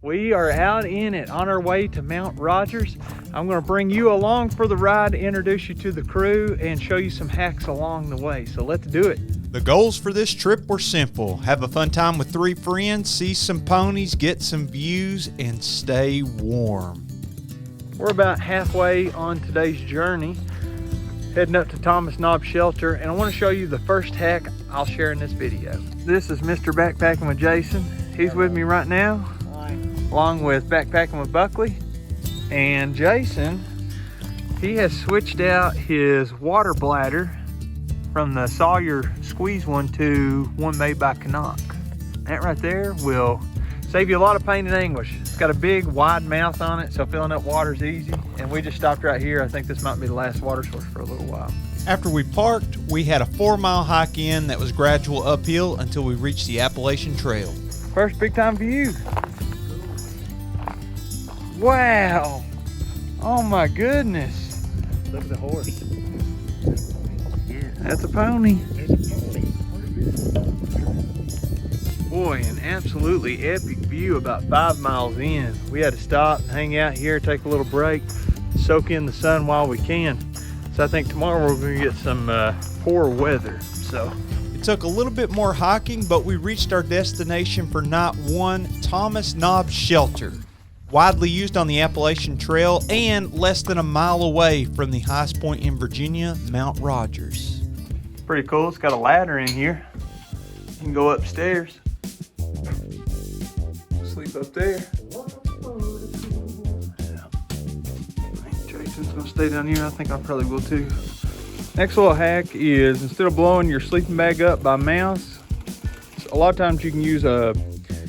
We are out in it on our way to Mount Rogers. I'm going to bring you along for the ride, introduce you to the crew, and show you some hacks along the way. So let's do it. The goals for this trip were simple. Have a fun time with 3 friends, see some ponies, get some views, and stay warm. We're about halfway on today's journey, heading up to Thomas Knob Shelter, and I want to show you the first hack I'll share in this video. This is Mr. Backpacking with Jason. He's with me right now, along with Backpacking with Buckley. And Jason, he has switched out his water bladder from the Sawyer squeeze one to one made by Canuck. That right there will save you a lot of pain and anguish. It's got a big wide mouth on it, so filling up water is easy. And we just stopped right here. I think this might be the last water source for a little while. After we parked, we had a 4-mile hike in that was gradual uphill until we reached the Appalachian Trail. First big time view. Wow. Oh my goodness. Look at the horse. Yeah. That's a pony. There's a pony. Boy, an absolutely epic view about 5 miles in. We had to stop and hang out here, take a little break, soak in the sun while we can. So I think tomorrow we're gonna get some poor weather, so. It took a little bit more hiking, but we reached our destination for night 1, Thomas Knob Shelter. Widely used on the Appalachian Trail and less than a mile away from the highest point in Virginia, Mount Rogers. Pretty cool, it's got a ladder in here. You can go upstairs. Sleep up there. Jason's gonna stay down here. I think I probably will too. Next little hack is, instead of blowing your sleeping bag up by mouth, a lot of times you can use a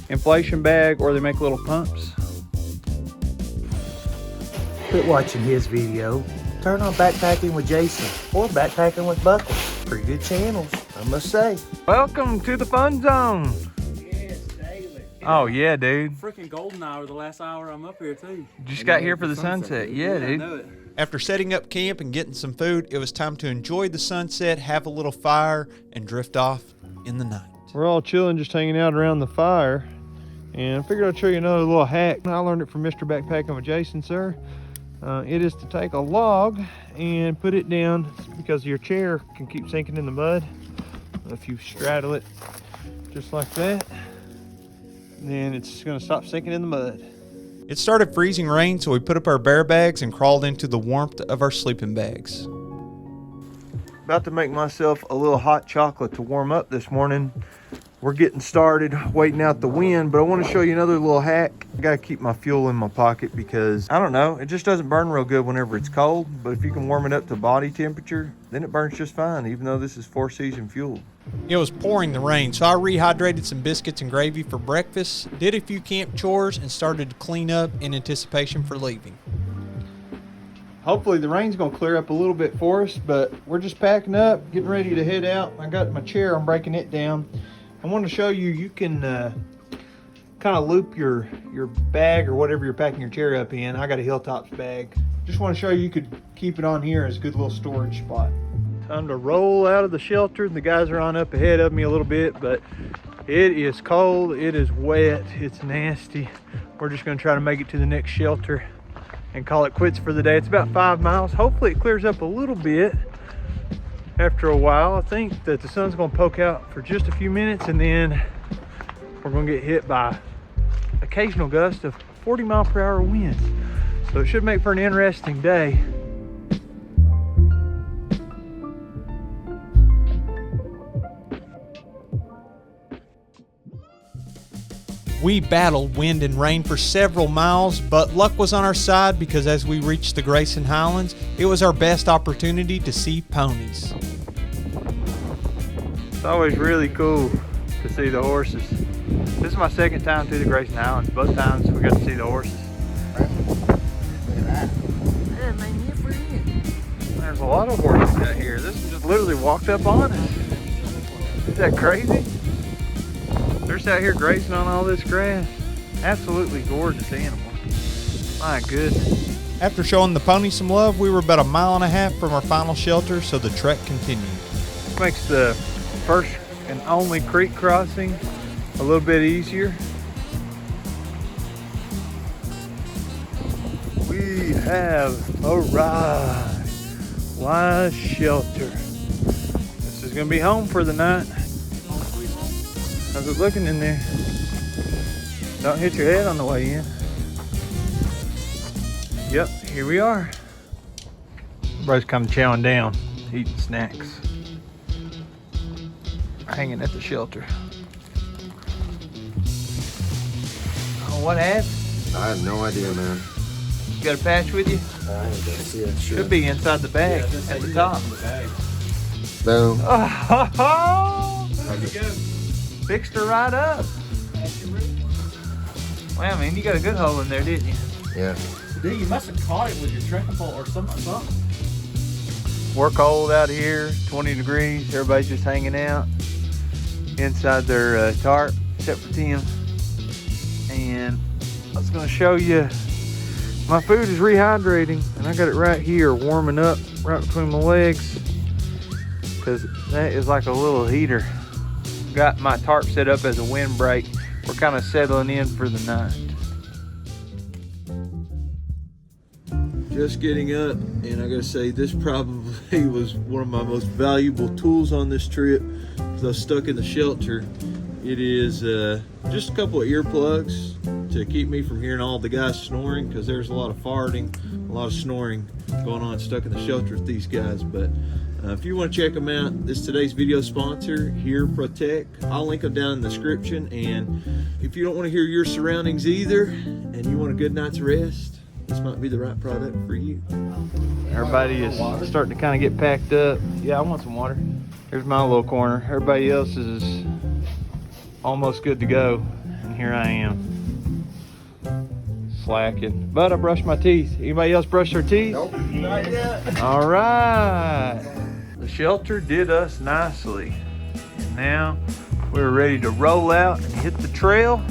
inflation bag, or they make little pumps. Quit watching his video. Turn on Backpacking with Jason or Backpacking with Buckley. Pretty good channels, I must say. Welcome to the fun zone. Yes, daily. Oh yeah, dude. Freaking golden hour, the last hour I'm up here too. Just got here for the sunset. Yeah, I dude. know it. After setting up camp and getting some food, it was time to enjoy the sunset, have a little fire, and drift off in the night. We're all chilling, just hanging out around the fire. And I figured I'd show you another little hack. I learned it from Mr. Backpacking with Jason, sir. It is to take a log and put it down, because your chair can keep sinking in the mud. If you straddle it just like that, then it's gonna stop sinking in the mud. It started freezing rain, so we put up our bear bags and crawled into the warmth of our sleeping bags. About to make myself a little hot chocolate to warm up this morning. We're getting started, waiting out the wind, but I want to show you another little hack. I gotta keep my fuel in my pocket because, I don't know, it just doesn't burn real good whenever it's cold, but if you can warm it up to body temperature, then it burns just fine, even though this is 4-season fuel. It was pouring the rain, so I rehydrated some biscuits and gravy for breakfast, did a few camp chores, and started to clean up in anticipation for leaving. Hopefully the rain's gonna clear up a little bit for us, but we're just packing up, getting ready to head out. I got my chair, I'm breaking it down. I want to show you, you can kind of loop your bag or whatever you're packing your chair up in. I got a Hilltops bag. Just want to show you could keep it on here as a good little storage spot. Time to roll out of the shelter. The guys are on up ahead of me a little bit, but it is cold, it is wet, it's nasty. We're just going to try to make it to the next shelter and call it quits for the day. It's about 5 miles. Hopefully it clears up a little bit after a while. I think that the sun's gonna poke out for just a few minutes, and then we're gonna get hit by occasional gusts of 40-mile-per-hour winds. So it should make for an interesting day. We battled wind and rain for several miles, but luck was on our side because as we reached the Grayson Highlands, it was our best opportunity to see ponies. It's always really cool to see the horses. This is my second time through the Grayson Highlands. Both times we got to see the horses. Look at that. Yeah, man, you're friend. There's a lot of horses out here. This one just literally walked up on us. Is that crazy? They're just out here grazing on all this grass. Absolutely gorgeous animals. My goodness. After showing the pony some love, we were about 1.5 miles from our final shelter, so the trek continued. This makes the first and only creek crossing a little bit easier. have arrived. Wise Shelter. This is gonna be home for the night. How's it looking in there? Don't hit your head on the way in. Yep, here we are. Everybody's come chowing down, eating snacks. Hanging at the shelter. Oh, what happened? I have no idea, man. You got a patch with you? I ain't gonna see it. Should be inside the bag at the top. Boom. Oh, How'd it go? fixed her right up. Wow, man, you got a good hole in there, didn't you? Yeah. Dude, you must have caught it with your trekking pole or something. We're cold out here, 20 degrees. Everybody's just hanging out inside their tarp, except for Tim. And I was gonna show you, my food is rehydrating, and I got it right here, warming up right between my legs, because that is like a little heater. Got my tarp set up as a windbreak. We're kind of settling in for the night. Just getting up, and I gotta say, this probably was one of my most valuable tools on this trip, because I was stuck in the shelter. It is just a couple of earplugs to keep me from hearing all the guys snoring, because there's a lot of farting, a lot of snoring going on stuck in the shelter with these guys. But if you want to check them out, this is today's video sponsor, Here Protect. I'll link them down in the description. And if you don't want to hear your surroundings either, and you want a good night's rest, this might be the right product for you. Everybody is starting to kind of get packed up. Yeah, I want some water. Here's my little corner. Everybody else is almost good to go, and here I am slacking. But I brushed my teeth. Anybody else brush their teeth? Nope, not yet. All right. The shelter did us nicely, and now we're ready to roll out and hit the trail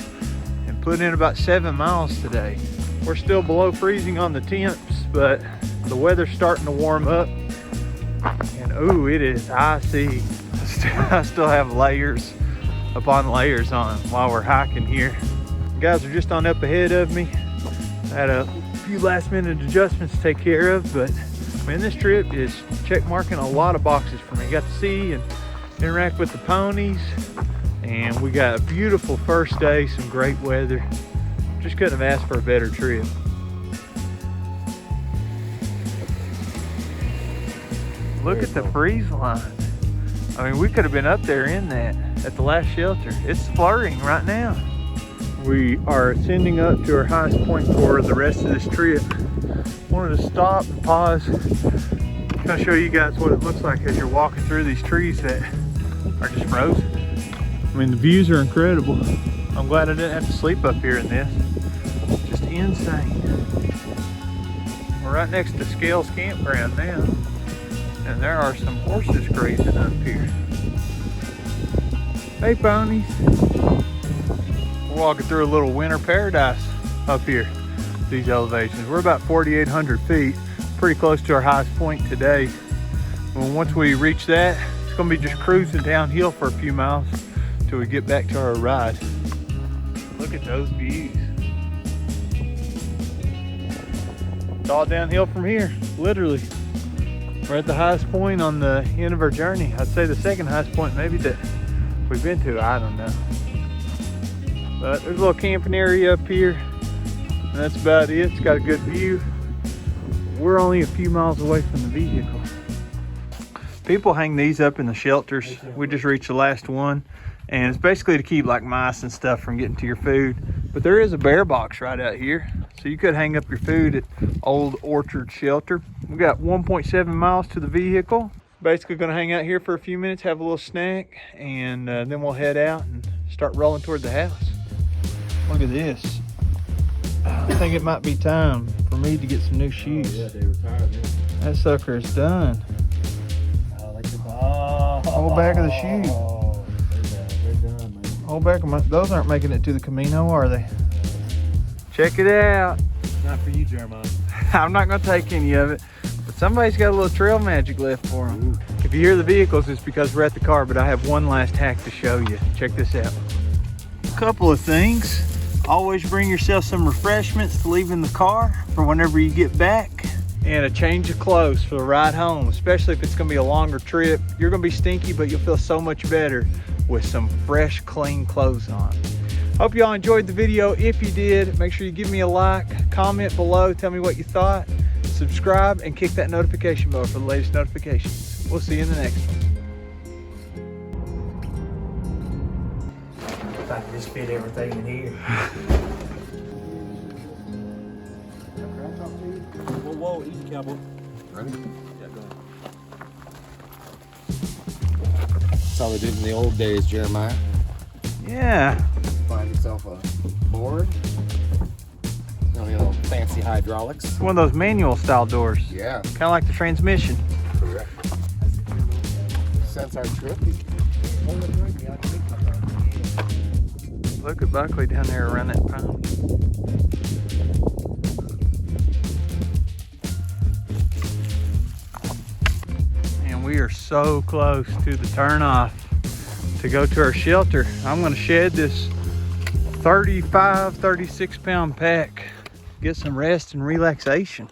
and put in about 7 miles today. We're still below freezing on the temps, but the weather's starting to warm up, and ooh, it is icy. I still have layers upon layers on while we're hiking here. Guys are just on up ahead of me. I had a few last minute adjustments to take care of, but man, this trip is check marking a lot of boxes for me. Got to see and interact with the ponies, and we got a beautiful first day, some great weather. Just couldn't have asked for a better trip. Look at the freeze line. I mean, we could have been up there in that at the last shelter. It's flurrying right now. We are ascending up to our highest point for the rest of this trip. Wanted to stop and pause. I'm gonna show you guys what it looks like as you're walking through these trees that are just frozen. I mean, the views are incredible. I'm glad I didn't have to sleep up here in this. Just insane. We're right next to Scales Campground now, and there are some horses grazing up here. Hey ponies. We're walking through a little winter paradise up here, these elevations. We're about 4,800 feet, pretty close to our highest point today. And once we reach that, it's gonna be just cruising downhill for a few miles till we get back to our ride. Look at those views. It's all downhill from here, literally. We're at the highest point on the end of our journey. I'd say the second highest point maybe that we've been to, I don't know. But there's a little camping area up here, and that's about it. It's got a good view. We're only a few miles away from the vehicle. People hang these up in the shelters. We just reached the last one, and it's basically to keep like mice and stuff from getting to your food. But there is a bear box right out here, so you could hang up your food at Old Orchard Shelter. We got 1.7 miles to the vehicle. Basically gonna hang out here for a few minutes, have a little snack, and then we'll head out and start rolling toward the house. Look at this. I think it might be time for me to get some new shoes. Yeah, they retired now. That sucker is done. Whole back of the shoe. Oh, they're done, man. Whole back of my, those aren't making it to the Camino, are they? Check it out. Not for you, Jeremiah. I'm not gonna take any of it, but somebody's got a little trail magic left for them. If you hear the vehicles, it's because we're at the car, but I have one last hack to show you. Check this out. A couple of things. Always bring yourself some refreshments to leave in the car for whenever you get back. And a change of clothes for the ride home, especially if it's gonna be a longer trip. You're gonna be stinky, but you'll feel so much better with some fresh, clean clothes on. Hope y'all enjoyed the video. If you did, make sure you give me a like, comment below, tell me what you thought, subscribe, and kick that notification bell for the latest notifications. We'll see you in the next one. If I could just fit everything in here. Whoa, easy, cowboy. Ready? Yeah, go ahead. That's how they did in the old days, Jeremiah. Yeah. Find yourself a board. You know, fancy hydraulics. It's one of those manual style doors. Yeah, Kind of like the transmission. correct. Since our trip, Look at Buckley down there around that pond. And we are so close to the turnoff to go to our shelter. I'm gonna shed this 36 pound pack, get some rest and relaxation.